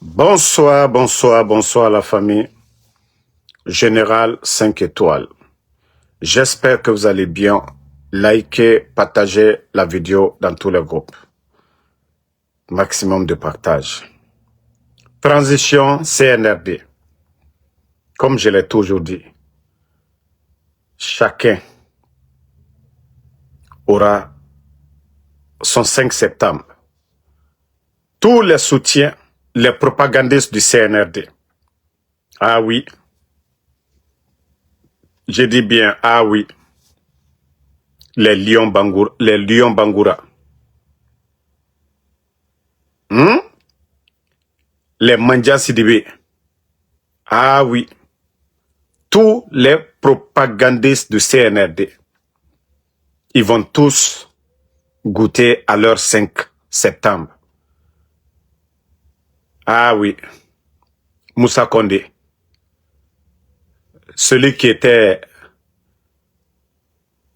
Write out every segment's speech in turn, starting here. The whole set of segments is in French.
Bonsoir, bonsoir, bonsoir la famille. Général 5 étoiles. J'espère que vous allez bien. Likez, partagez la vidéo dans tous les groupes. Maximum de partage. Transition CNRD. Comme je l'ai toujours dit, chacun aura son 5 septembre. Tous les soutiens, les propagandistes du CNRD. Ah oui. Je dis bien, ah oui. Les lions Bangoura. Les Mandia Sidibé. Ah oui. Tous les propagandistes du CNRD. Ils vont tous goûter à leur 5 septembre. Ah oui. Moussa Kondé. Celui qui était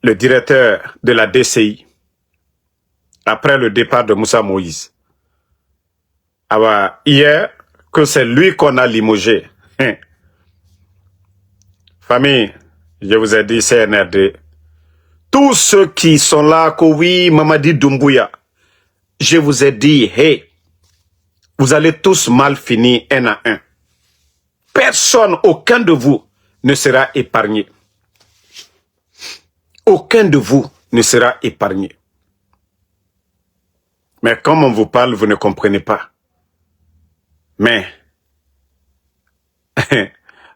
le directeur de la DCI après le départ de Moussa Moïse. Alors, hier, que c'est lui qu'on a limogé. Famille, je vous ai dit CNRD. Tous ceux qui sont là, que oui, Mamadi Doumbouya, je vous ai dit, hey, vous allez tous mal finir un à un. Personne, aucun de vous ne sera épargné. Aucun de vous ne sera épargné. Mais comme on vous parle, vous ne comprenez pas. Mais,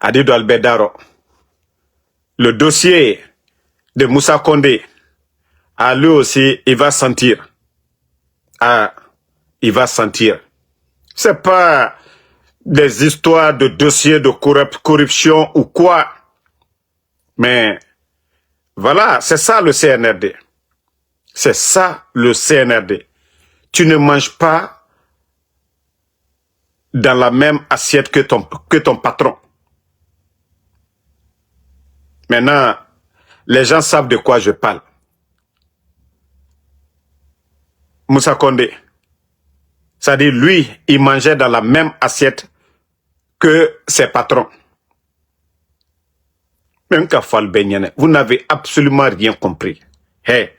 Adidou Albedaro, le dossier de Moussa Kondé, à lui aussi, il va sentir. Ah, il va sentir. C'est pas des histoires de dossiers de corruption ou quoi. Mais, voilà, c'est ça le CNRD. C'est ça le CNRD. Tu ne manges pas dans la même assiette que ton patron. Maintenant, les gens savent de quoi je parle. Moussa Kondé, c'est-à-dire lui, il mangeait dans la même assiette que ses patrons. Même Kafal Benyane, vous n'avez absolument rien compris. Hey,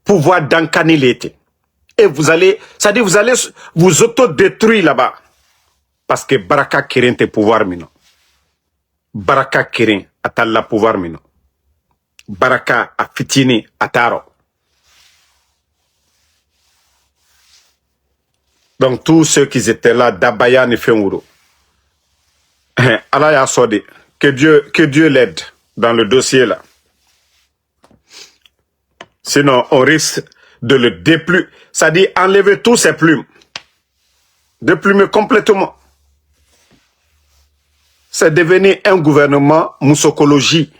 pouvoir d'Ankani l'été. Et vous allez, c'est-à-dire vous allez vous autodétruire là-bas. Parce que Baraka Kirin te pouvoir mino. Baraka Kirin atalla pouvoir mino. Baraka a fitini ataro. Donc tous ceux qui étaient là, Dabaya ni Fengouro. Allah ya sodi. Que Dieu l'aide dans le dossier là. Sinon, on risque de le déplumer. C'est-à-dire enlever tous ses plumes. Déplumer complètement. C'est devenu un gouvernement moussokologie.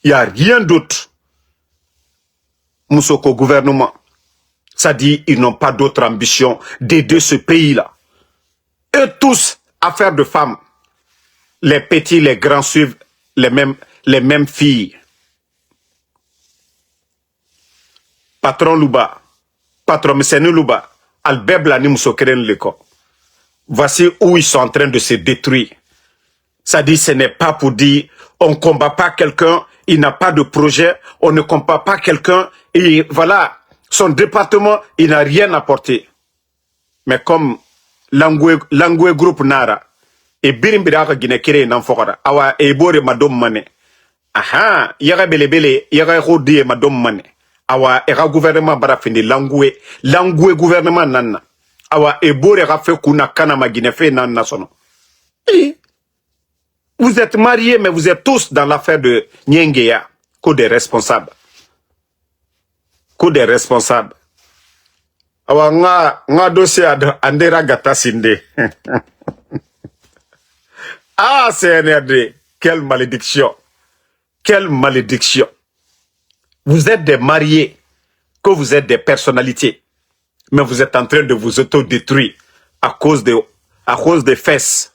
Il n'y a rien d'autre. Moussoko gouvernement. Ça dit, ils n'ont pas d'autre ambition d'aider ce pays-là. Eux tous, affaires de femmes. Les petits, les grands suivent les mêmes filles. Patron Louba, patron Messeni Louba, Albert Blani Moussokeren Leko. Voici où ils sont en train de se détruire. Ça dit, ce n'est pas pour dire, on ne combat pas quelqu'un, il n'a pas de projet, on ne combat pas quelqu'un, et voilà, son département, il n'a rien apporté. Mais comme Langwe Group Nara, et Birimbiraka Guinekere Nanfokara, Awa Ebore Madom Mane, aha, Yara Belebele, Yara Rodi Madom Mane, Awa Era gouvernement Barafini, Langwe gouvernement Nana, Awa Ebore Rafe Kuna Kanama Guinefe Nana Sono. Vous êtes mariés, mais vous êtes tous dans l'affaire de Nyengeya, que des responsables. Que des responsables. Awa nga dossier Andera Gata Sinde. Ah, CNRD, quelle malédiction. Quelle malédiction. Vous êtes des mariés, que vous êtes des personnalités, mais vous êtes en train de vous autodétruire à cause des fesses.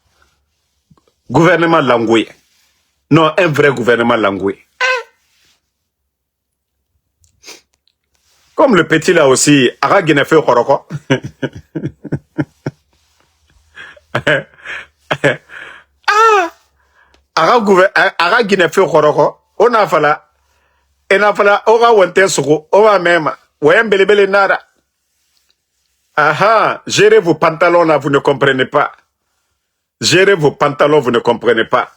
Gouvernement Langoué. Non, un vrai gouvernement Langoué. Comme le petit là aussi, Ara Guinefe Koroko. Ara Guinée fait Horoko, on a fala, Ora Wenten Soko, Ora même, Wayam Belebele Nara. Gérez vos pantalons là, vous ne comprenez pas. Gérez vos pantalons, vous ne comprenez pas.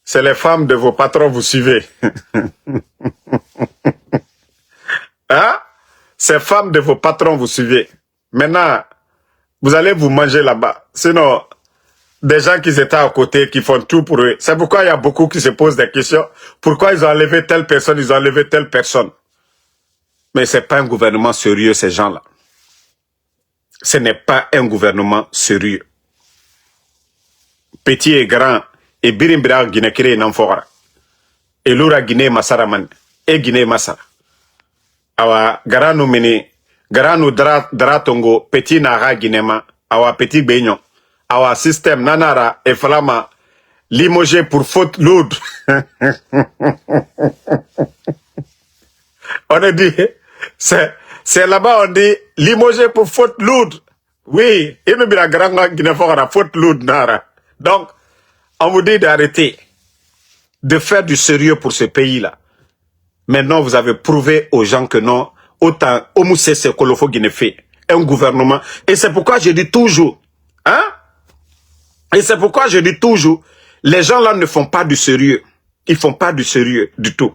C'est les femmes de vos patrons, vous suivez. Ces femmes de vos patrons, vous suivez. Maintenant, vous allez vous manger là-bas. Sinon, des gens qui étaient à côté, qui font tout pour eux. C'est pourquoi il y a beaucoup qui se posent des questions. Pourquoi ils ont enlevé telle personne, ils ont enlevé telle personne. Mais ce n'est pas un gouvernement sérieux, ces gens-là. Ce n'est pas un gouvernement sérieux. Petit et grand, et Birimbira Guinée Kire Namfora. Et Loura Guinée Massaraman, et Guinée Massara. Awa, Garanu Mini, Garanu Dratongo, Petit Nara Guinéma, Awa Petit Beignon. Awa système Nanara et Falama, limogé pour faute lourde. On a dit, c'est là-bas on dit, limogé pour faute lourde. Oui, il me dit la grande Guinée Fora, faute lourde Nara. Donc, on vous dit d'arrêter de faire du sérieux pour ce pays-là. Maintenant, vous avez prouvé aux gens que non, autant, Omoussé, c'est Kolofo Guinée fait un gouvernement. Et c'est pourquoi je dis toujours, et c'est pourquoi je dis toujours, les gens là ne font pas du sérieux. Ils font pas du sérieux du tout.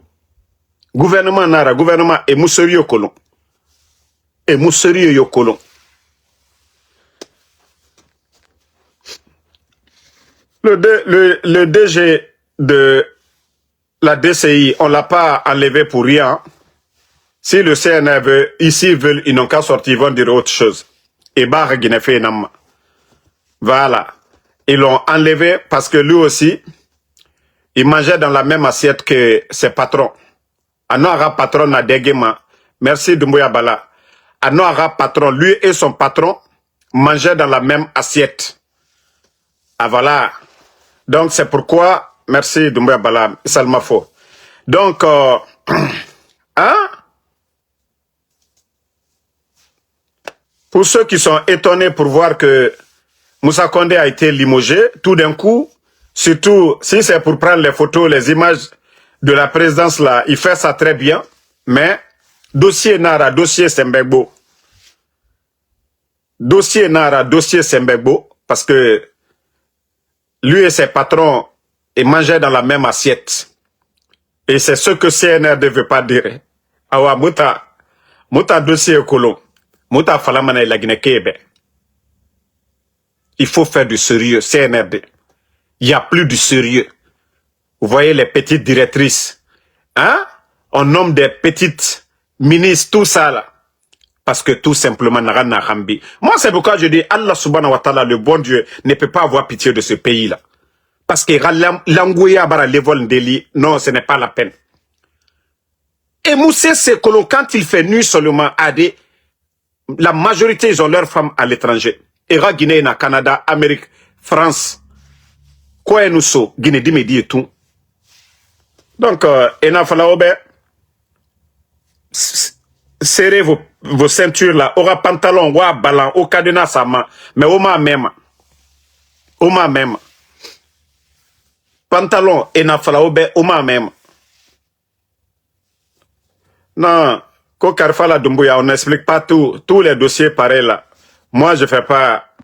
Gouvernement Nara, gouvernement et Moussérieux Colon. Et Moussérieux Yokolon. Le DG de la DCI, on ne l'a pas enlevé pour rien. Si le CNR veut, ici ils n'ont qu'à sortir, ils vont dire autre chose. Et barre Guinée Nama. Voilà. Ils l'ont enlevé parce que lui aussi, il mangeait dans la même assiette que ses patrons. Anoara patron à Degema. Merci Doumbouya Bala. Anoara patron, lui et son patron mangeaient dans la même assiette. Ah voilà. Donc c'est pourquoi, merci Doumbouya Bala, Salma Fo. Donc, pour ceux qui sont étonnés pour voir que Moussa Condé a été limogé, tout d'un coup, surtout si c'est pour prendre les photos, les images de la présidence là, il fait ça très bien, mais dossier Nara, dossier Sembegbo. Dossier Nara, dossier Sembegbo, parce que lui et ses patrons, ils mangeaient dans la même assiette. Et c'est ce que CNR ne veut pas dire. Awa, Mouta dossier Kolo, Mouta Falamana et la Guinée-Kébé. Il faut faire du sérieux, CNRD. Il n'y a plus du sérieux. Vous voyez les petites directrices. On nomme des petites ministres, tout ça là. Parce que tout simplement, moi, c'est pourquoi je dis, Allah subhanahu wa ta'ala, le bon Dieu, ne peut pas avoir pitié de ce pays-là. Parce que l'angouya bara l'évol d'Eli, non, ce n'est pas la peine. Et Moussé, c'est que quand il fait nuit seulement à des, la majorité, ils ont leurs femmes à l'étranger. Ira Guinée, Canada, Amérique, France. Quoi nous so, Guinée d'Imedi et tout. Donc, Ena Falaobe, serrez vos ceintures là, aura pantalon, wa ballon, au cadenas sama, mais au même. Au même. Pantalon, Ena Falaobe, au même. Non, Kokarfala Doumbouya, on n'explique pas tous les dossiers pareils là. Moi, je ne fais pas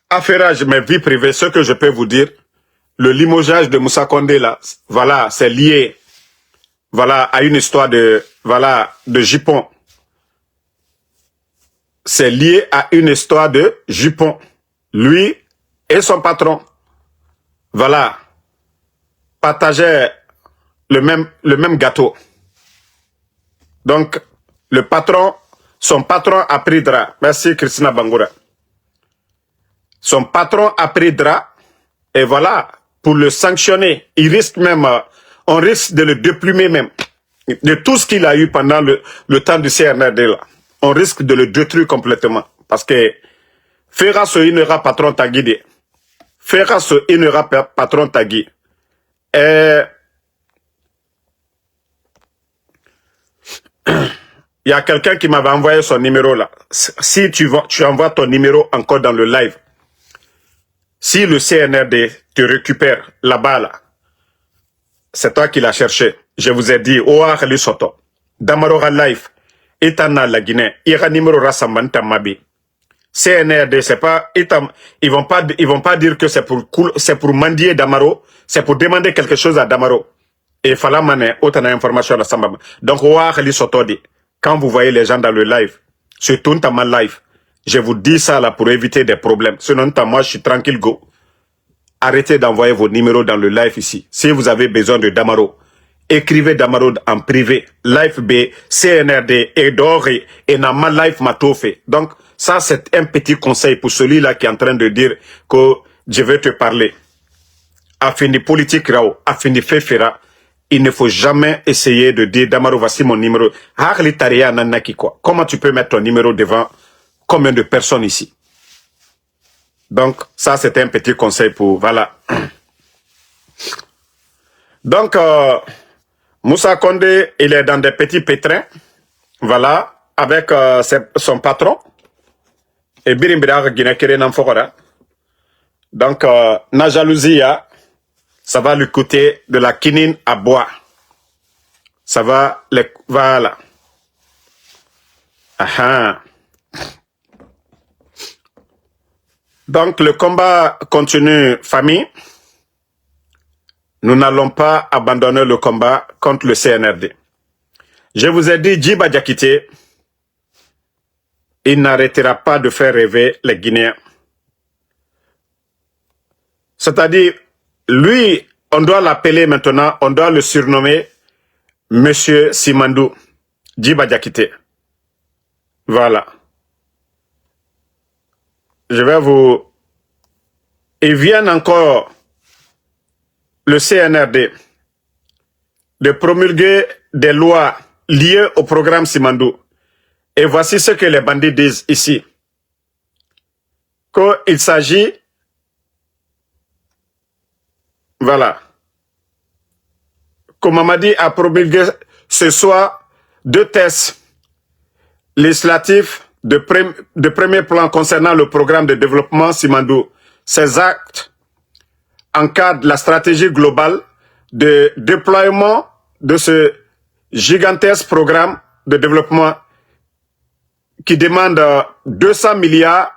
affairage mes vies privées. Ce que je peux vous dire, le limogeage de Moussa Condé là, voilà, c'est lié, voilà, à une histoire de, voilà, de jupon. C'est lié à une histoire de jupon. Lui et son patron, voilà, partageaient le même gâteau. Donc, le patron, son patron a pris drap. Merci Christina Bangoura. Son patron a pris drap. Et voilà, pour le sanctionner, il risque même, on risque de le déplumer même. De tout ce qu'il a eu pendant le temps du CNRD là. On risque de le détruire complètement. Parce que, Fera ce inera patron tagui. Fera ce inera patron tagui. Il y a quelqu'un qui m'avait envoyé son numéro là. Si tu envoies ton numéro encore dans le live, Si le CNRD te récupère là-bas, là, c'est toi qui l'as cherché. Je vous ai dit, Oa Khali Soto, Damarora Life, Etana la Guinée, Ira numéro Rassambanta Mabi. CNRD, c'est pas, ils vont pas dire que c'est pour mendier Damaro, c'est pour demander quelque chose à Damaro. Et fala mané, autant d'informations à la Sambama. Donc, Oa Khali Soto dit, quand vous voyez les gens dans le live, surtout dans ma live, je vous dis ça là pour éviter des problèmes. Sinon, moi, je suis tranquille, go. Arrêtez d'envoyer vos numéros dans le live ici. Si vous avez besoin de Damaro, écrivez Damaro en privé. Live B, CNRD, Edori, et Nama Live Matofe. Donc, ça, c'est un petit conseil pour celui-là qui est en train de dire que je vais te parler. Afin de politique, Rao, afin de Fefera, il ne faut jamais essayer de dire Damaro, voici mon numéro. Comment tu peux mettre ton numéro devant combien de personnes ici? Donc, ça, c'était un petit conseil pour... Voilà. Donc, Moussa Condé, il est dans des petits pétrins. Voilà. Avec son patron. Et Birimbira Guinée Namfora. Donc, na jalousie, ça va lui coûter de la quinine à boire. Ça va... Voilà. Aha. Donc, le combat continue, famille. Nous n'allons pas abandonner le combat contre le CNRD. Je vous ai dit, Djiba Diakité, il n'arrêtera pas de faire rêver les Guinéens. C'est-à-dire, lui, on doit l'appeler maintenant, on doit le surnommer Monsieur Simandou, Djiba Diakité. Voilà. Je vais vous... Ils viennent encore, le CNRD, de promulguer des lois liées au programme Simandou. Et voici ce que les bandits disent ici. Qu'il s'agit... Voilà. Comme Mamadi a promulgué ce soir 2 tests législatifs de premier plan concernant le programme de développement Simandou. Ces actes encadrent la stratégie globale de déploiement de ce gigantesque programme de développement qui demande 200 milliards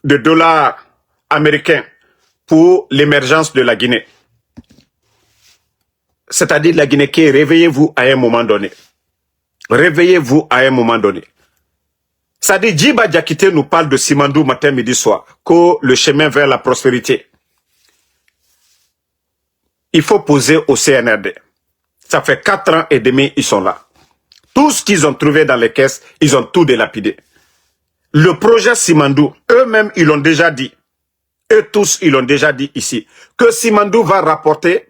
de dollars américains pour l'émergence de la Guinée. C'est-à-dire la Guinée qui est réveillez-vous à un moment donné. Réveillez-vous à un moment donné. C'est-à-dire Djiba Diakité nous parle de Simandou matin, midi, soir, que le chemin vers la prospérité. Il faut poser au CNRD. Ça fait 4 ans et demi, ils sont là. Tout ce qu'ils ont trouvé dans les caisses, ils ont tout délapidé. Le projet Simandou, eux-mêmes, ils l'ont déjà dit. Eux tous, ils l'ont déjà dit ici. Que Simandou va rapporter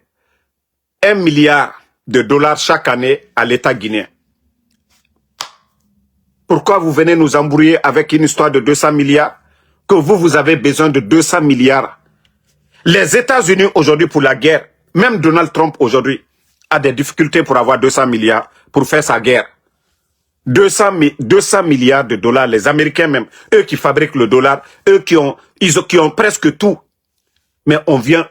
1 milliard de dollars chaque année à l'État guinéen. Pourquoi vous venez nous embrouiller avec une histoire de 200 milliards? Que vous avez besoin de 200 milliards. Les États-Unis aujourd'hui pour la guerre, même Donald Trump aujourd'hui a des difficultés pour avoir 200 milliards pour faire sa guerre. 200 milliards de dollars, les Américains même, eux qui fabriquent le dollar, eux qui ont presque tout. Mais on vient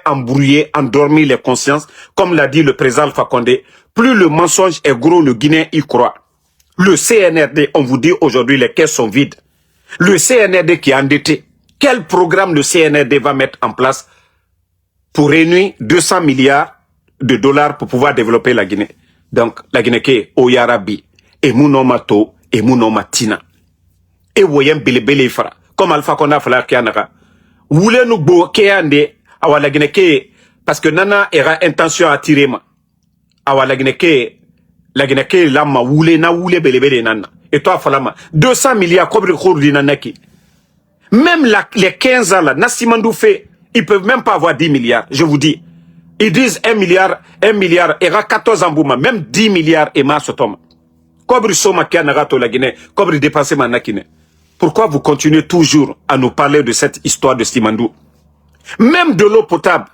embrouiller, endormir les consciences. Comme l'a dit le président Alpha Condé, plus le mensonge est gros, le Guinéen y croit. Le CNRD, on vous dit aujourd'hui, les caisses sont vides. Le CNRD qui est endetté. Quel programme le CNRD va mettre en place pour réunir 200 milliards de dollars pour pouvoir développer la Guinée? Donc, la Guinée qui est Oyarabi, et Mounomato, et Mounomatina. Et Woyen Bilebele Fara. Comme Alpha Condé a fallu qu'il y en a. Voulez nous bloquer à la Guinée qui parce que Nana aura intention à tirer ma. À la Guinée qui là ma voulez na voulez belebele nana. Et toi falama 200 milliards comme le nanaki. Même les 15 ans là, Nassimandou fait, ils peuvent même pas avoir 10 milliards, je vous dis. Ils disent 1 milliard, et 14 ans bouma, même 10 milliards et ma sotoma. Kobri soma kia nagato la Guinée, kobri dépenser ma nakine. Pourquoi vous continuez toujours à nous parler de cette histoire de Simandou? Même de l'eau potable,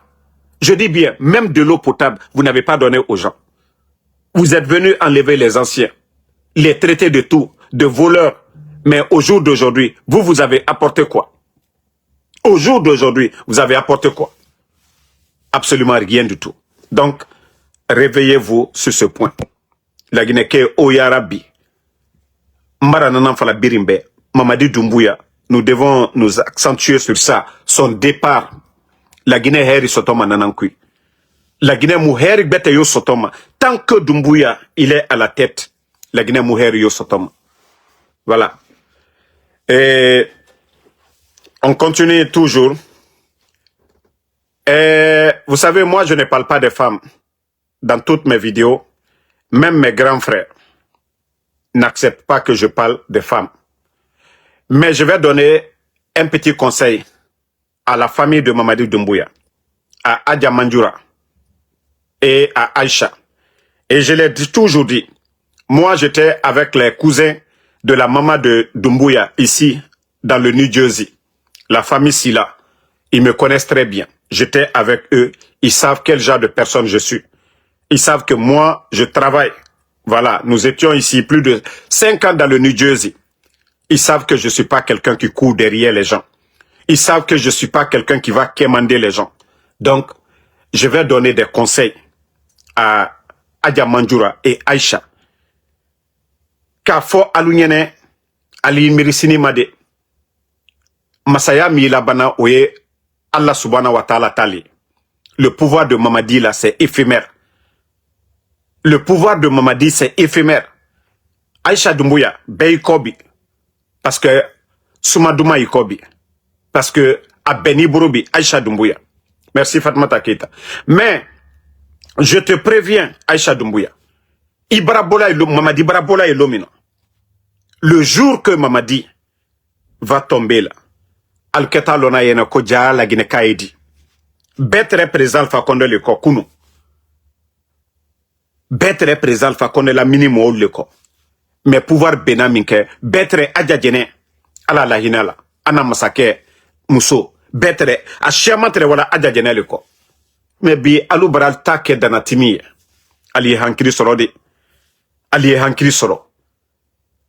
je dis bien, même de l'eau potable, vous n'avez pas donné aux gens. Vous êtes venus enlever les anciens, les traiter de tout, de voleurs. Mais au jour d'aujourd'hui, vous avez apporté quoi? Au jour d'aujourd'hui, vous avez apporté quoi? Absolument rien du tout. Donc, réveillez-vous sur ce point. La Guinée ke Oyarabi. Mbara nanan fala birimbe. Mamadi Doumbouya. Nous devons nous accentuer sur ça. Son départ. La Guinée heri sotoma nanankui. La Guinée mouheri bete yo sotoma. Tant que Doumbouya, il est à la tête, la Guinée mouheri yo sotoma. Voilà. Et on continue toujours. Et vous savez, moi, je ne parle pas des femmes dans toutes mes vidéos. Même mes grands frères n'acceptent pas que je parle des femmes. Mais je vais donner un petit conseil à la famille de Mamadi Doumbouya, à Adja Mandjoura et à Aïcha. Et je l'ai toujours dit, moi j'étais avec les cousins de la maman de Doumbouya ici, dans le New Jersey. La famille Silla, ils me connaissent très bien. J'étais avec eux, ils savent quel genre de personne je suis. Ils savent que moi, je travaille. Voilà, nous étions ici plus de 5 ans dans le New Jersey. Ils savent que je ne suis pas quelqu'un qui court derrière les gens. Ils savent que je ne suis pas quelqu'un qui va quémander les gens. Donc, je vais donner des conseils à Adja Mandjoura et Aïcha. Kafo alunyene ali mirisini made. Masaya mi labana oye Allah subhanahu wa ta'ala tali. Le pouvoir de Mamadi là, c'est éphémère. Le pouvoir de Mamadi, c'est éphémère. Aïcha Doumbouya, Bey Kobi. Parce que Soumadouma Ikobi. Parce que à Beni Bouroubi, Aïcha Doumbouya. Merci Fatmata Keita. Mais, je te préviens, Aïcha Doumbouya. Mamadi Barabola et Lomino. Le jour que Mamadi va tomber là, Al-Keta Lona Yena Kodja la Guinée Kaedi. Bête représente Fakonde le Kokuno. Bête représente Fakonde la minimo le ko. Mais pouvoir benaminke, bête adjadjene, ala la hinala, ana masake, muso, bête a chiamantre wala adjadjene le ko. Mais bi alu baral take danatimi, ali hankiri soro de, ali hankiri soro.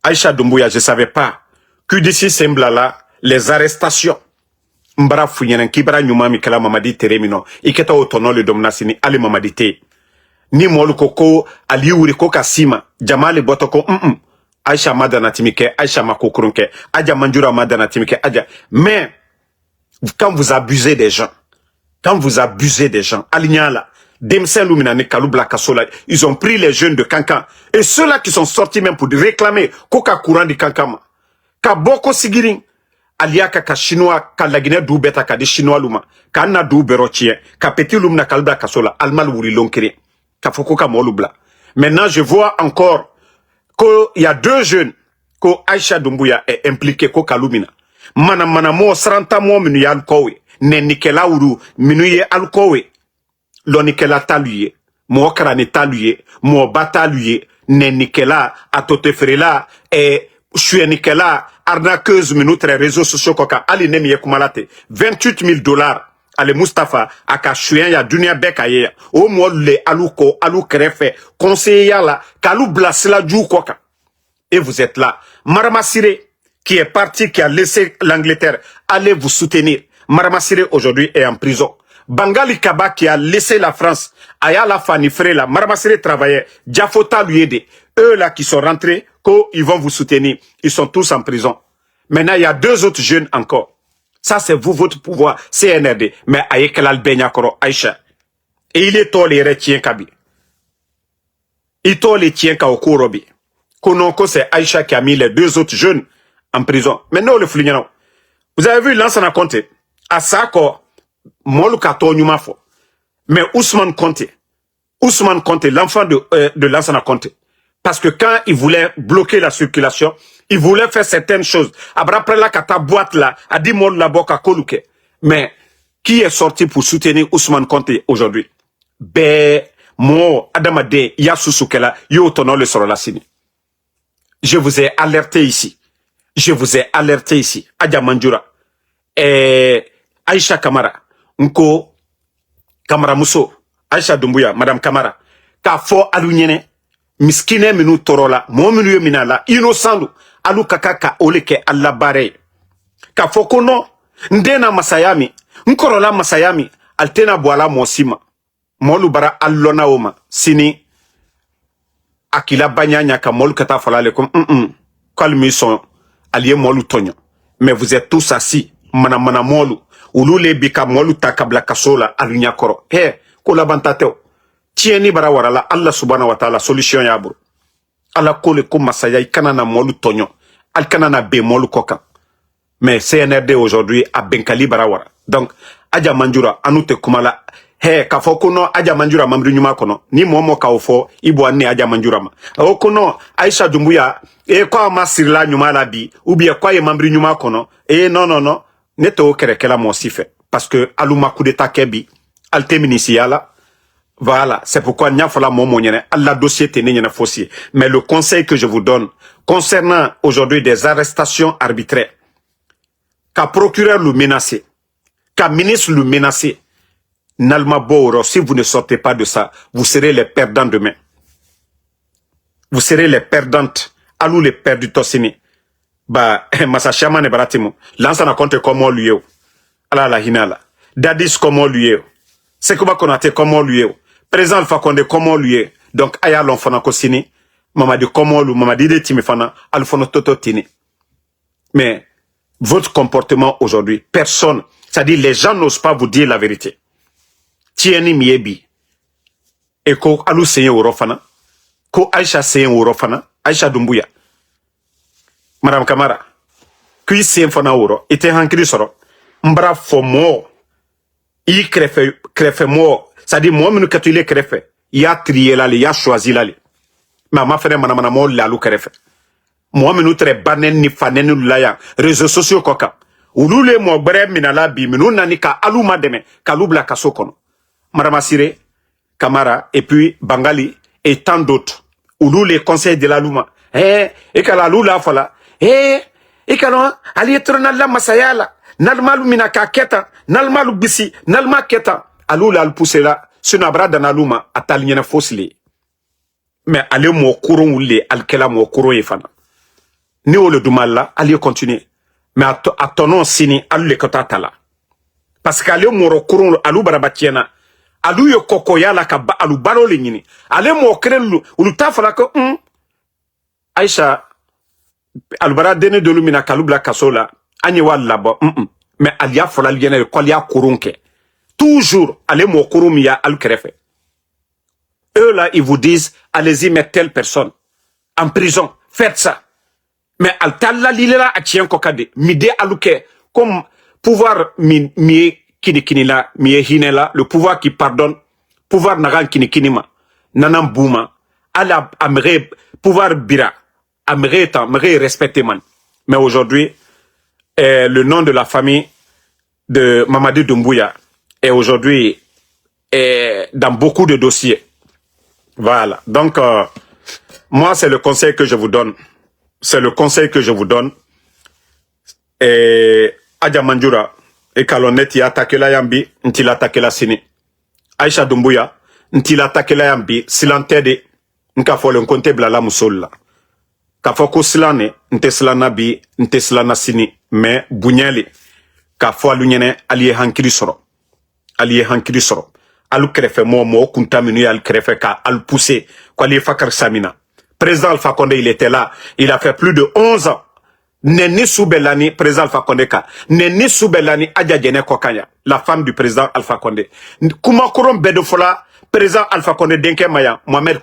Aïcha Doumbouya, je savais pas que d'ici semblala les arrestations. Mbara founyenen kibara nyuma mi kala Mamadi teremino, iketa otono le domnasini ali Mamadi te. Ni molu koko ali wuri ko kasima, jamali botoko Aïcha madanatimike, Aïcha makokrunke, Adja Mandjoura madanatimike, Adja. Mais quand vous abusez des gens, Alignala, Demsen Luminane Kaloubla Kasola, ils ont pris les jeunes de Kankan. Et ceux-là qui sont sortis même pour réclamer Koka courant de Kankama. Kaboko Sigiring, Aliaka ka Chinois, ka la Guinée doubeta ka de Chinois luma, ka na douberotien, ka petit lumna Kalbla Kasola, Almal Wuri Lonkere, ka Fokoka Molubla. Maintenant, je vois encore qu'il y a 2 jeunes que Aïcha Doumbouya est impliqué ko Kalumina. Mana mo saranta mo minu ya alkowe, ne nikela uru minu ye alkowe. Lo nikela taluye, mo karane taluye, mo bataluye, ne nikela atotefrela et chue nikela arnaqueuse minu tre réseaux sociaux koka ali nemi ye kumalate 28 000 $. Ale Mustafa aka chuen ya dunia beka ye o mo le aluko alu krefe conseiller la kalu blasila djou koka. Et vous êtes là. Maramasire qui est parti, qui a laissé l'Angleterre, allez vous soutenir. Maramasire aujourd'hui est en prison. Bangali Kaba qui a laissé la France, Ayala Fani Frela, Maramasire travaillait, Diafota lui aidait. Eux là qui sont rentrés, ils vont vous soutenir. Ils sont tous en prison. Maintenant il y a 2 autres jeunes encore. Ça, c'est vous, votre pouvoir, CNRD. Mais Ayekelal Benyakoro, Aïcha. Et il est toléré, tien Kabi. Il toléré, tien Kaokorobi. Kononko, c'est Aïcha qui a mis les 2 autres jeunes en prison. Maintenant, le flignano. Vous avez vu Lansana Conte. À Sako, Molukato Nyumafo. Mais Ousmane Conte, l'enfant de Lansana Conte. Parce que quand il voulait bloquer la circulation, il voulait faire certaines choses. Après la kata boîte là, a dit mon la boka koluke. Mais qui est sorti pour soutenir Ousmane Conte aujourd'hui? Mo Adamade Yasussukela Yotono le Sorolasini. Je vous ai alerté ici. Adja Mandjoura. Et Aïcha Kamara. Nko Kamara Muso. Aïcha Doumbouya, Madame Kamara. Kafo alunyene. Miskine minu torola, mo minu yo minala, innocent alu kaka ka oleke alla bare. Ka foko non, ndena masayami nkorola masayami altena boala mosima molu bara allona oma sini akila banyanya ka molu kata falale comme calme son allié molu tonyo mais vous êtes tous assis mana molu ulule bika molu takabla kasola alunya koro he ko labantateo tieni bara warala Allah subhanahu wa ta'ala solution ya bro ala kole ko masaya ikana na molu tonyo alkana na be molu koka mais CNRD aujourd'hui a benkali barawara donc aja manjura anute kumala he kafoko no aja manjura mamri nyuma kono ni momo ka ofo ibo anne aja manjura ma okono Aisha Dumbuya e kwa masirla nyuma la bi ubi kwa ye mamri nyuma kono non neto kerekela mo sife parce que aluma coup d'état kebi alte minisiala. Voilà, c'est pourquoi n'y a pas la Allah dossier tenait fossier. Mais le conseil que je vous donne concernant aujourd'hui des arrestations arbitraires, qu'un procureur le menacer, qu'un ministre le menacer, Nalma Bouro, si vous ne sortez pas de ça, vous serez les perdants demain. Vous serez les perdantes. Alou les perdus tossini. Bah, Massa Chaman et Baratimo. Lança na compte comment lui est. Allah la hinala. Dadis comment lui est. C'est comment qu'on a été comment lui est. Président Alpha Condé comment lui est. Donc, aya l'enfant kosini. Mama di comment lui, mama di de timifana. Alpha toto tini. Mais, votre comportement aujourd'hui, personne, c'est-à-dire les gens n'osent pas vous dire la vérité. Tieni miebi. Et ko alou seye urofana. Ko Aisha seye urofana. Aisha Dumbuya. Madame Kamara. Kui seye fana uro. Ite hankiri soro. Mbra fo mo. I krefe mo. C'est-à-dire, moi, minu katouile krefe. Ya trié là, ya choisi là. Mais ma frère, manamana mo lalou krefe. Moi, minu tre banen ni fanen ni laya. Réseaux sociaux koka. Ulule mo bre minala bi minu nani ka alou mademe. Kaloubla kaso kono. Madame Assire, Kamara, et puis Bangali, et tant d'autres. Ulule conseil de la Luma. Et que la Lula fala. Et que l'on, ali etronalla masayala. Nalmalu minaka keta. Nalmalu bisi. Nalma keta. Alula al pousse là. Sunabra dans la Luma. Atalienne fossile. Mais allez mo courant ou les alkela mo courant yefana. Ni o le dumala, allez continuer. Mais à ton nom sini, allez le kotatala. Parce qu'allez mo courant alou barabatiena. Alou yo kokoya la ka alou baro le nyini. Allez mo krelu, ou tafala ko Aisha albara dene de lumina kalubla kasola. Anye wala bo mais alia fola liene ko alia kurunke. Toujours allez mo kurumia al krefe. Eux là, ils vous disent, allez-y mettre telle personne en prison, faites ça. Mais altalla lila a tien kokade, mide aluke, comme pouvoir mie kini la, mie hinela, le pouvoir qui pardonne, pouvoir nagan kini nanam bouma, ala amere, pouvoir bira, amere tan, amere respecter man. Mais aujourd'hui, le nom de la famille de Mamadi Doumbouya est aujourd'hui dans beaucoup de dossiers. Voilà. Donc, moi, c'est le conseil que je vous donne. C'est le conseil que je vous donne. Et Adja Manjura, et Kalonet, y attaqué la yambi, n'til attaqué la sini. Aisha Doumbouya, n'til attaqué la yambi, silantede, n'ka fo le konte blala musola. Ka fo ko silane, n'te silana bi, n'te silana sini, mais bunyeli. Ka fo alunyene, aliye hankiri soro. Aliye hankiri soro. Alu krefe mo kuntaminu al krefe ka al poussé quoi les fakar samina. Président Alpha Condé il était là, il a fait plus de 11 ans. Neni Soubelani président Alpha Condé ka. Neni Soubelani Adja Djene Kokanya, la femme du président Alpha Condé. Kuma korom bedofola président Alpha Condé denke maya Mohamed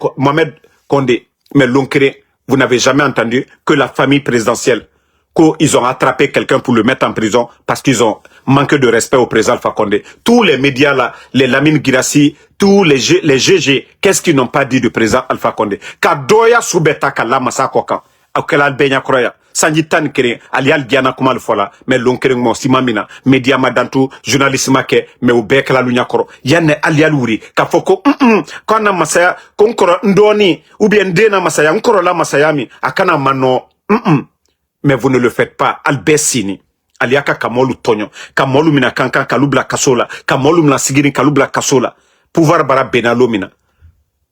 Condé. Mais l'onkere, vous n'avez jamais entendu que la famille présidentielle qu'ils ont attrapé quelqu'un pour le mettre en prison parce qu'ils ont manqué de respect au président Alpha Condé. Tous les médias là, les Lamine Girassi, tous les GG, qu'est-ce qu'ils n'ont pas dit du président Alpha Condé? Kadoya soubeta kala masakoka. Aukela benya kroya. Sanjitan kere, alial diana kumal fola, mais l'onkere mo simamina, média madantu, journaliste make, mais au bec la lunyakoro. Yanne alial wuri, kafoko, kona masaya, konkoro ndoni, ou bien dena masaya, nkoro la masayami, akana mano, mais vous ne le faites pas. Albessini. Aliaka kamolu tonyo. Kamolu mina kankan kalubla kasola. Kamolu mina sigiri kalubla kasola. Pouvoir bara benalo mina.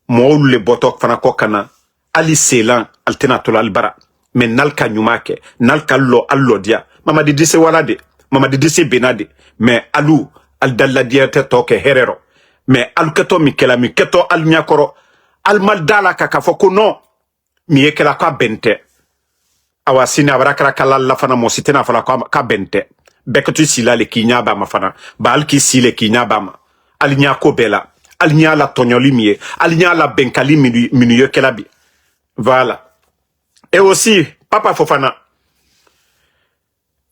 Moulu le botok fanako kana. Ali selan altena tola albara. Mais nalka nyumake. Nalka allo dia. Mama di dise walade. Mamadi disi benade. Mais alou, al dalla diate toke herero. Mais al keto mi kela mi keto al nyakoro. Al mal dala kaka foko non. Mi ekela ka bente. Awa sini abrakara kala la fana mo sitena fala ka bente. Beketu sila le kinya ba ma fana. Ba al ki sile kinya ba ma. Al nyako bela. Al nya la tonyoli mie. Al nya la benkali minu yekela bi. Voilà. Et aussi, Papa Fofana,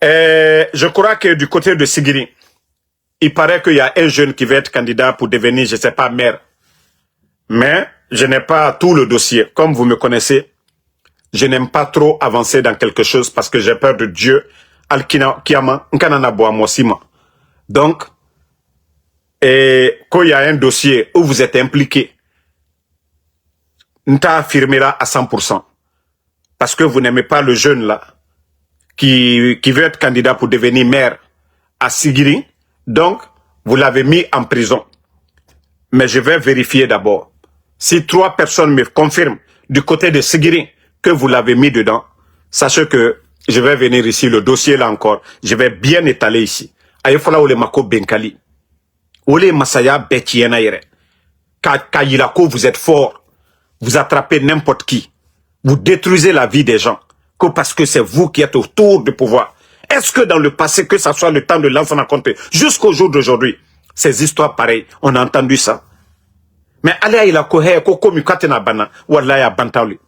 je crois que du côté de Sigiri, il paraît qu'il y a un jeune qui va être candidat pour devenir, je ne sais pas, maire. Mais je n'ai pas tout le dossier. Comme vous me connaissez, je n'aime pas trop avancer dans quelque chose parce que j'ai peur de Dieu. Donc, quand il y a un dossier où vous êtes impliqué, Nta affirmera à 100%. Parce que vous n'aimez pas le jeune là, qui veut être candidat pour devenir maire à Sigiri. Donc, vous l'avez mis en prison. Mais je vais vérifier d'abord. Si 3 personnes me confirment du côté de Sigiri que vous l'avez mis dedans, sachez que je vais venir ici, le dossier là encore, je vais bien étaler ici. Ayefola ole mako benkali. Ole masaya betiena yere. Kayilako, vous êtes fort. Vous attrapez n'importe qui. Vous détruisez la vie des gens. Que parce que c'est vous qui êtes autour du pouvoir. Est-ce que dans le passé, que ça soit le temps de l'enfant à compter, jusqu'au jour d'aujourd'hui, ces histoires pareilles, on a entendu ça? Mais allez, il a kohé, koko mikatena bana, wallah ya bantauli.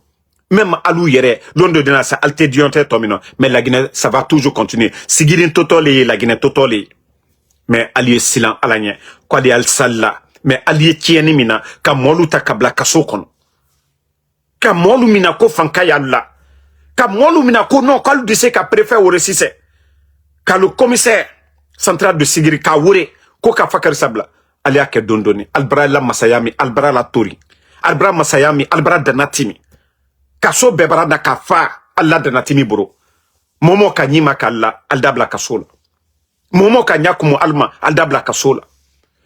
Même alou yere, l'onde de nasa, alte dionte tomino, mais la Guinée, ça va toujours continuer. Sigirin totoli, la Guinée totoli. Mais allié silan alanye, quoi di al salla, mais allié tieni mina, ka moluta kabla kasokon. Ka molu mina ko fankaya la. Ka molu mina ko non, ka dise ka préfet au récissé. Ka le commissaire central de Sigiri, ka wure, ko ka fakari sabla. Alia ke dondoni, albra la masayami, albra la tori. Albra masayami, albra danatimi. Kaso bebara da ka fa, alla danatimi bro. Momo ka nyima ka la, aldabla kasola. Momo ka nyakumu alma, aldabla kasola.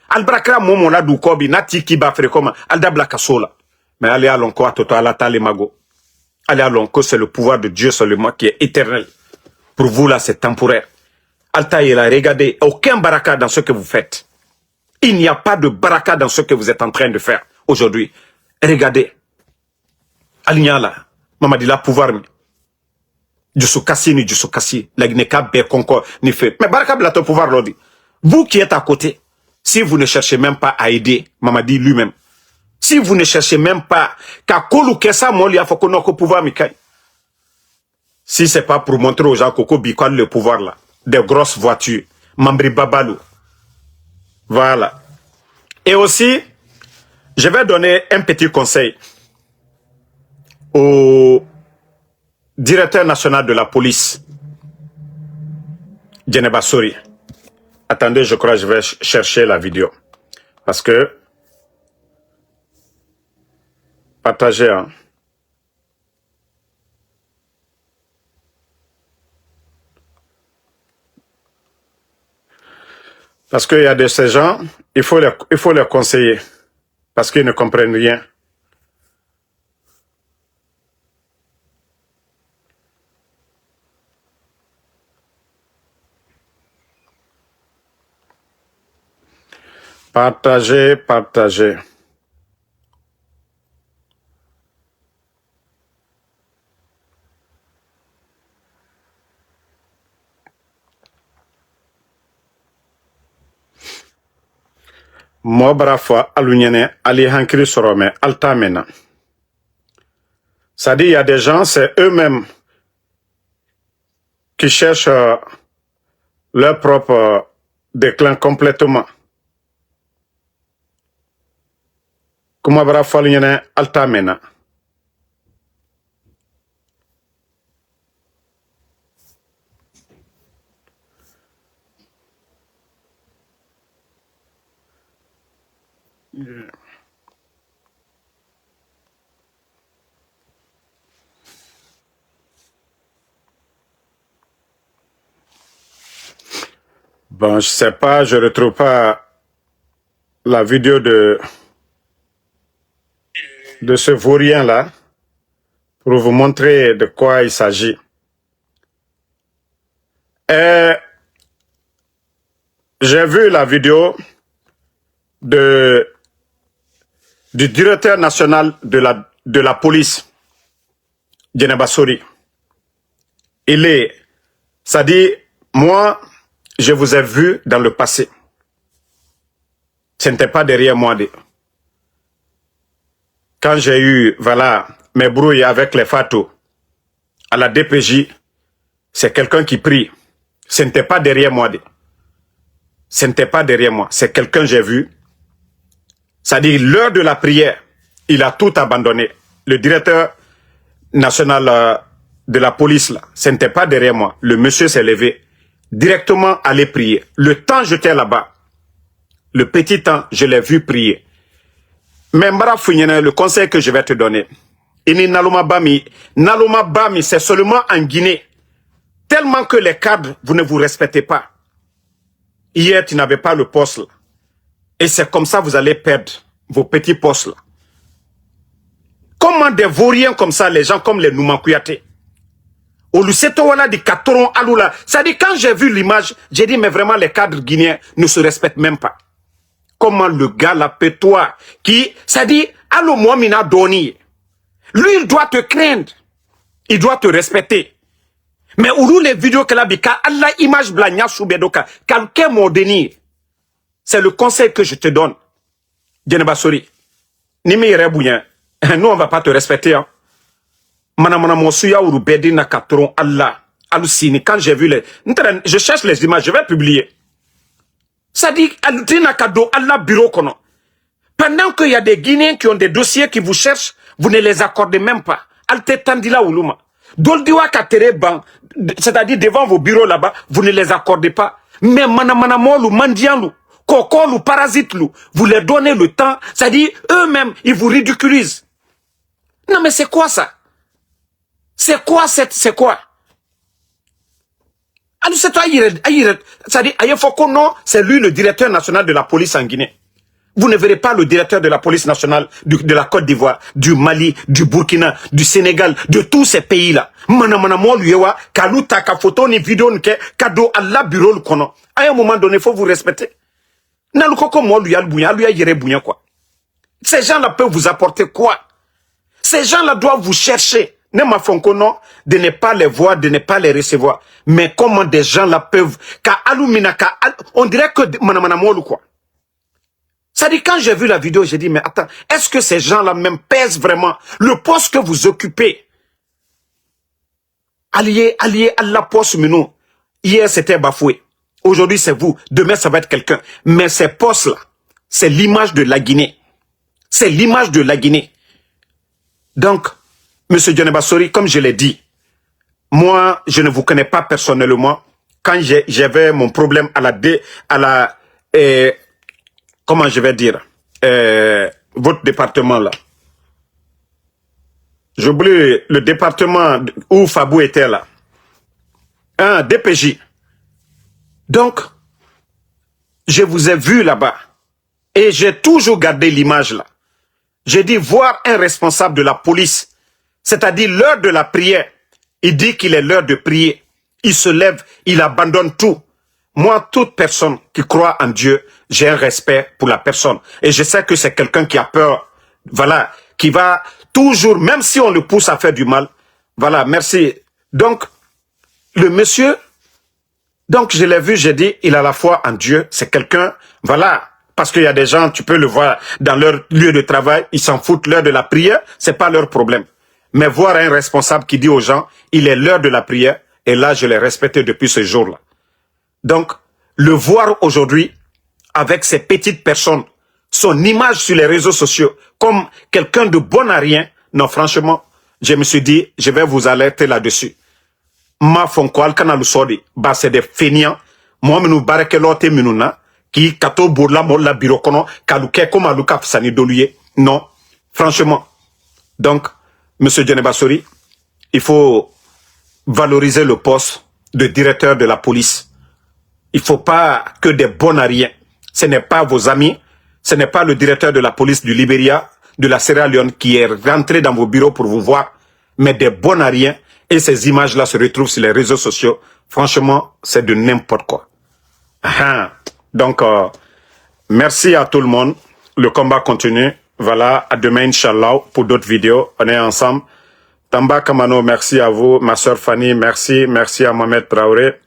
Albra kra momo la du kobi, nati ki ba frekoma, aldabla kasola. Mais allez à l'onco à Toto Alatale Mago. Allez à l'onco, c'est le pouvoir de Dieu seulement qui est éternel. Pour vous là, c'est temporaire. Altaïla, regardez, aucun baraka dans ce que vous faites. Il n'y a pas de baraka dans ce que vous êtes en train de faire aujourd'hui. Regardez. Alignala, Mamadila pouvoir mi. Jusukasi ni Jusukasi. La Guinée-Cap, Concord, ni fait. Mais baraka bla ton pouvoir l'odi. Vous qui êtes à côté, si vous ne cherchez même pas à aider Mamadi lui-même, si vous ne cherchez même pas qu'à Koluke moli a foko noko pouvoir mikai. Si c'est pas pour montrer aux gens Koko Bikol le pouvoir là, des grosses voitures, Mambri Babalou. Voilà. Et aussi, je vais donner un petit conseil au directeur national de la police, Djeneba Sori. Attendez, je crois que je vais chercher la vidéo. Parce que partagez, hein. Parce qu'il y a de ces gens, il faut les conseiller. Parce qu'ils ne comprennent rien. Partagez, partagez. Mobra fois alunyene ali hankri sorome altamena. Ça dit, il y a des gens, c'est eux-mêmes qui cherchent leur propre déclin complètement. Comment bra fois alunyene altamena. Bon, je sais pas, je retrouve pas la vidéo de ce vaurien-là pour vous montrer de quoi il s'agit. J'ai vu la vidéo du directeur national de la police, Djeneba Sori. Ça dit, moi, je vous ai vu dans le passé. Ce n'était pas derrière moi. Quand j'ai eu, voilà, mes brouilles avec les Fatou à la DPJ, c'est quelqu'un qui prie. Ce n'était pas derrière moi. Ce n'était pas derrière moi. C'est quelqu'un que j'ai vu. Ça dit, l'heure de la prière, il a tout abandonné. Le directeur national de la police, là, ce n'était pas derrière moi. Le monsieur s'est levé, directement aller prier. Le temps, j'étais là-bas. Le petit temps, je l'ai vu prier. Mais Mbara Founyene, le conseil que je vais te donner, Naloma Bami, c'est seulement en Guinée. Tellement que les cadres, vous ne vous respectez pas. Hier, tu n'avais pas le poste là. Et c'est comme ça que vous allez perdre vos petits postes là. Comment des vauriens comme ça, les gens comme les Noumankouyaté, Olusetowala di Katoron Aloula, ça dit quand j'ai vu l'image, j'ai dit mais vraiment les cadres guinéens ne se respectent même pas. Comment le gars là, toi, qui, ça dit, allo Moamina Doni, lui il doit te craindre, il doit te respecter. Mais où les vidéos que la bika, Allah image blagna soubedoka, quelqu'un m'a donné. C'est le conseil que je te donne. Djeneba Sori. Nimi rebouyen. Nous on va pas te respecter. Hein. Manamana Mosuya Urubedi na katron Allah. Alusini. Quand j'ai vu les. Je cherche les images, je vais publier. Ça dit, Alutina Kado Allah bureau kono. Pendant qu'il y a des Guinéens qui ont des dossiers qui vous cherchent, vous ne les accordez même pas. Alte Tandila Uluma. Doldiwa Katere Ban, c'est-à-dire devant vos bureaux là-bas, vous ne les accordez pas. Mais Manamanamolu, Mandianlu, Kokolu, Parasitelu, vous leur donnez le temps, c'est-à-dire eux-mêmes, ils vous ridiculisent. Non mais c'est quoi ça? C'est quoi c'est quoi? Alors c'est toi, c'est-à-dire, Ayefoko, non, c'est lui le directeur national de la police en Guinée. Vous ne verrez pas le directeur de la police nationale de la Côte d'Ivoire, du Mali, du Burkina, du Sénégal, de tous ces pays-là. Kaluta, ka photo, ni vidéo, ni kado, Allah bureau, le kono. À un moment donné, il faut vous respecter. Ces gens-là peuvent vous apporter quoi? Ces gens-là doivent vous chercher. De ne pas les voir, de ne pas les recevoir. Mais comment des gens-là peuvent, on dirait que Manamanamolu, quoi. Ça dit, quand j'ai vu la vidéo, j'ai dit, mais attends, est-ce que ces gens-là même pèsent vraiment le poste que vous occupez? Allié à la poste, nous. Hier, c'était bafoué. Aujourd'hui, c'est vous. Demain, ça va être quelqu'un. Mais ces postes-là, c'est l'image de la Guinée. C'est l'image de la Guinée. Donc, Monsieur Djeneba Sori, comme je l'ai dit, moi, je ne vous connais pas personnellement. Quand j'avais mon problème comment je vais dire, votre département là. J'oublie le département où Fabou était là. Un DPJ. Donc, je vous ai vu là-bas. Et j'ai toujours gardé l'image là. J'ai dit voir un responsable de la police, c'est-à-dire l'heure de la prière. Il dit qu'il est l'heure de prier. Il se lève, il abandonne tout. Moi, toute personne qui croit en Dieu, j'ai un respect pour la personne. Et je sais que c'est quelqu'un qui a peur. Voilà. Qui va toujours, même si on le pousse à faire du mal. Voilà. Merci. Donc, le monsieur, donc je l'ai vu, j'ai dit, il a la foi en Dieu. C'est quelqu'un, voilà. Parce qu'il y a des gens, tu peux le voir dans leur lieu de travail, ils s'en foutent. L'heure de la prière, c'est pas leur problème. Mais voir un responsable qui dit aux gens, il est l'heure de la prière. Et là, je l'ai respecté depuis ce jour-là. Donc, le voir aujourd'hui, avec ces petites personnes, son image sur les réseaux sociaux, comme quelqu'un de bon à rien, non, franchement, je me suis dit, je vais vous alerter là-dessus. Ma fonkoal kanalu sodi, bah c'est des feignants, moi menu barakelote minuna, qui kato bourla molla biro kono, kaluke comme aluka fsani doluye. Non, franchement. Donc, Monsieur Djeneba Sori, il faut valoriser le poste de directeur de la police. Il ne faut pas que des bons à rien. Ce n'est pas vos amis, ce n'est pas le directeur de la police du Libéria, de la Sierra Leone qui est rentré dans vos bureaux pour vous voir, mais des bons à rien. Et ces images-là se retrouvent sur les réseaux sociaux. Franchement, c'est de n'importe quoi. Donc, merci à tout le monde. Le combat continue. Voilà, à demain, Inch'Allah, pour d'autres vidéos. On est ensemble. Tamba Kamano, merci à vous. Ma soeur Fanny, merci. Merci à Mohamed Traoré.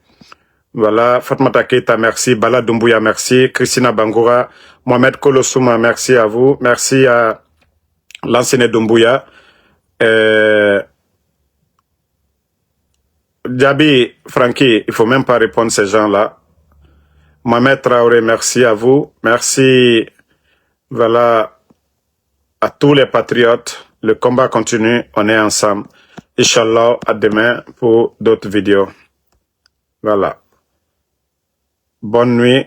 Voilà, Fatmata Keita, merci. Bala Doumbouya, merci. Christina Bangoura. Mohamed Kolosouma, merci à vous. Merci à l'ancien Doumbouya. Djabi, Francky, il faut même pas répondre à ces gens-là. Mohamed Traoré, merci à vous. Merci, voilà, à tous les patriotes. Le combat continue, on est ensemble. Inch'Allah, à demain pour d'autres vidéos. Voilà. Bonne nuit.